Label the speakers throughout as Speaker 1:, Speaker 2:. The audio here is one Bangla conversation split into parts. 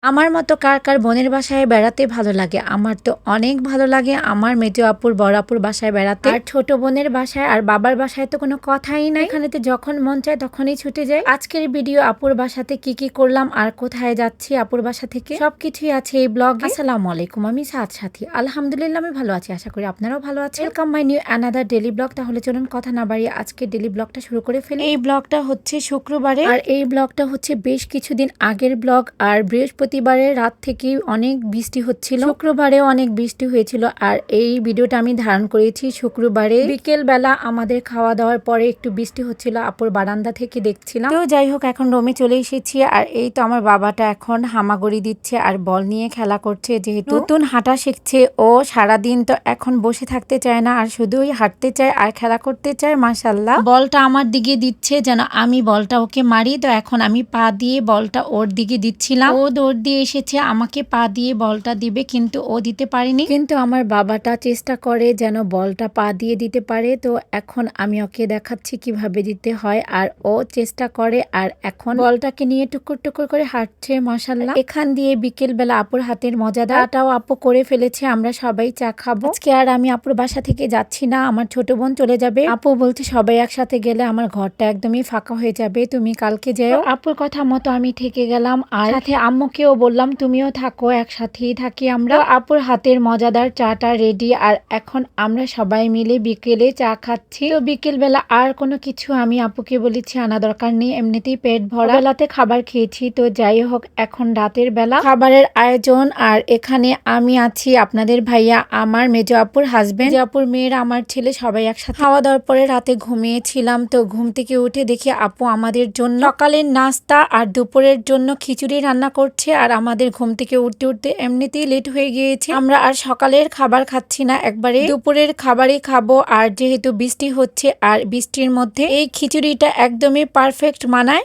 Speaker 1: আমার মতো কার কার বোনের বাসায় বেড়াতে ভালো লাগে? আমার তো অনেক ভালো লাগে আমার মেজো আপুর বড় আপুর বাসায় বেড়াতে। আর ছোট বোনের বাসায় আর বাবার বাসায় তো কোনো কথাই নাই। এখানে তো যখন মন চায় তখনই ছুটে যায়। আজকের ভিডিও আপুর বাসাতে কি কি করলাম আর কোথায় যাচ্ছি আপুর বাসা থেকে সবকিছুই আছে এই ব্লগে। আসসালামু আলাইকুম, আমি সাথী। আলহামদুলিল্লাহ আমি ভালো আছি, আশা করি আপনারাও ভালো আছেন। Welcome my new another daily blog. তাহলে চলুন কথা না বাড়িয়ে আজকে ডেলি ব্লগটা শুরু করে ফেলি। এই ব্লগটা হচ্ছে শুক্রবারে আর এই ব্লগটা হচ্ছে বেশ কিছুদিন আগের ব্লগ। আর বৃহস্পতিবারের রাত থেকে অনেক বৃষ্টি হচ্ছিল, শুক্রবারেও অনেক বৃষ্টি হয়েছিল। আর এই ভিডিওটা আমি ধারণ করেছি শুক্রবারে বিকেল বেলা। আমাদের খাওয়া দাওয়ার পরে একটু বৃষ্টি হচ্ছিল, আপুর বারান্দা থেকে দেখছিলাম। তো যাই হোক, এখন রুমে চলে এসেছি। আর এই তো আমার বাবাটা এখন হামাগুড়ি দিচ্ছে আর বল নিয়ে খেলা করছে, যেহেতু নতুন হাঁটা শিখছে ও। সারাদিন তো এখন বসে থাকতে চায় না, আর শুধুই হাঁটতে চায় আর খেলা করতে চায়। মাশাল্লাহ, বলটা আমার দিকে দিচ্ছে যেন আমি বলটা ওকে মারি। তো এখন আমি পা দিয়ে বলটা ওর দিকে দিচ্ছিলাম। ও দৌড় দিয়ে এসেছে আমাকে পা দিয়ে বলটা দিবে, কিন্তু ও দিতে পারেনি। কিন্তু আমার বাবাটা চেষ্টা করে যেন বলটা পা দিয়ে দিতে পারে। তো এখন আমি ওকে দেখাচ্ছি কিভাবে দিতে হয়, আর ও চেষ্টা করে। আর এখন বলটাকে নিয়ে টুকুর টুকুর করে হাঁটছে। মাশাল্লাহ, এখান দিয়ে বিকেল বেলা আপুর হাতের মজাদারটাও আপু করে ফেলেছে। আমরা সবাই চা খাবো আজকে। আর আমি আপুর বাসা থেকে যাচ্ছি না, আমার ছোট বোন চলে যাবে। আপু বলছে সবাই একসাথে গেলে আমার ঘরটা একদমই ফাঁকা হয়ে যাবে, তুমি কালকে যেও। আপুর কথা মতো আমি থেকে গেলাম, আর সাথে আম্মুকেও বললাম তুমিও থাকো, একসাথেই থাকি আমরা। আপুর হাতের মজাদার চাটা রেডি, আর এখন আমরা সবাই মিলে বিকেলে চা খাচ্ছি। তো বিকেল বেলা আর কোনো কিছু আমি আপুকে বলেছি আনা দরকার নেই, এমনিতেই পেট ভরা। বেলাতে খাবার খেয়েছি। তো যাই হোক, এখন রাতের বেলা খাবারের আয়োজন। আর এখানে আমি আছি, আপনাদের ভাইয়া, আমার মেজো আপুর হাজবেন্ড, আপুর মেয়েরা, আমার ছেলে, সবাই একসাথে। খাওয়া দাওয়ার পরে রাতে ঘুমিয়েছিলাম। তো ঘুম থেকে উঠে দেখি আপু আমাদের জন্য সকালের নাস্তা আর দুপুরের জন্য খিচুড়ি রান্না করছে। আর আমাদের ঘুম থেকে উঠতে উঠতে এমনিতেই লেট হয়ে গিয়েছে, আমরা আর সকালের খাবার খাচ্ছি না, একবারে দুপুরের খাবারই খাবো। আর যেহেতু বৃষ্টি হচ্ছে, আর বৃষ্টির মধ্যে এই খিচুড়িটা একদমই পারফেক্ট মানায়।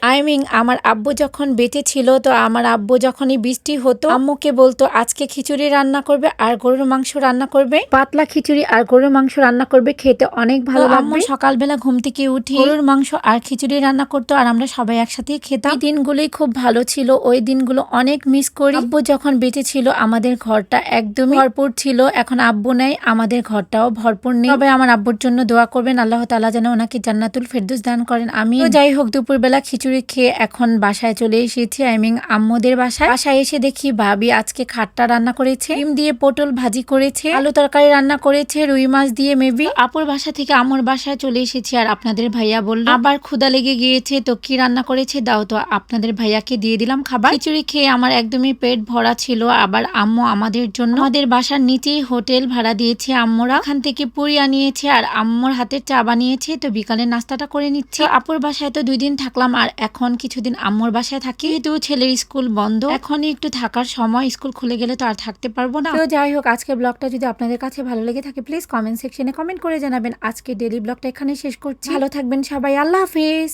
Speaker 1: আমার আব্বু যখন বেঁচে ছিল, তো আমার আব্বু যখনই বৃষ্টি হতো আম্মুকে বলতো আজকে খিচুড়ি রান্না করবে আর গরুর মাংস রান্না করবে, পাতলা খিচুড়ি আর গরুর মাংস রান্না করবে, খেতে অনেক ভালো লাগবে। আম্মু সকালবেলা ঘুম থেকে উঠে গরুর মাংস আর খিচুড়ি রান্না করতো, আর আমরা সবাই একসাথে খেতাম। এই দিনগুলোই খুব ভালো ছিল, ওই দিনগুলো অনেক মিস করি। আব্বু যখন বেঁচে ছিল আমাদের ঘরটা একদমই ভরপুর ছিল, এখন আব্বু নেই, আমাদের ঘরটাও ভরপুর নেই। সবাই আমার আব্বুর জন্য দোয়া করবেন, আল্লাহ তাআলা যেন ওনাকে জান্নাতুল ফেরদৌস দান করেন, আমি। তো যাই হোক, দুপুরবেলা খিচুড়ি খেয়ে এখন বাসায় চলে এসেছি, আম্মুদের বাসায়। এসে দেখি ভাবি আজকে খাট্টা রান্না করেছে, ডিম দিয়ে পটল ভাজি করেছে, আলু তরকারি রান্না করেছে, রুই মাছ দিয়ে মেবি। আপুর বাসা থেকে আম্মুর বাসায় চলে এসেছি। আর আপনাদের ভাইয়া বলল আবার ক্ষুধা লেগে গিয়েছে, তো কি রান্না করেছে দাও। তো আপনাদের ভাইয়াকে দিয়ে দিলাম খাবার। খিচুড়ি খেয়ে আমার একদমই পেট ভরা ছিল। আবার আম্মু আমাদের জন্য আমাদের বাসার নিচেই হোটেল ভাড়া দিয়েছে আম্মুরা, এখান থেকে পুরি আনিয়েছে আর আম্মুর হাতের চা বানিয়েছে। তো বিকালের নাস্তাটা করে নিচ্ছি। আপুর বাসায় তো 2 দিন থাকলাম, আর এখন কিছুদিন আম্মুর বাসায় থাকি, যেহেতু ছেলের স্কুল বন্ধ, এখনই একটু থাকার সময়, স্কুল খুলে গেলে তো আর থাকতে পারবো না। তো যাই হোক, আজকের ব্লগটা যদি আপনাদের কাছে ভালো লেগে থাকে প্লিজ কমেন্ট সেকশনে কমেন্ট করে জানাবেন। আজকে ডেলি ব্লগটা এখানে শেষ করছি, ভালো থাকবেন সবাই, আল্লাহ হাফেজ।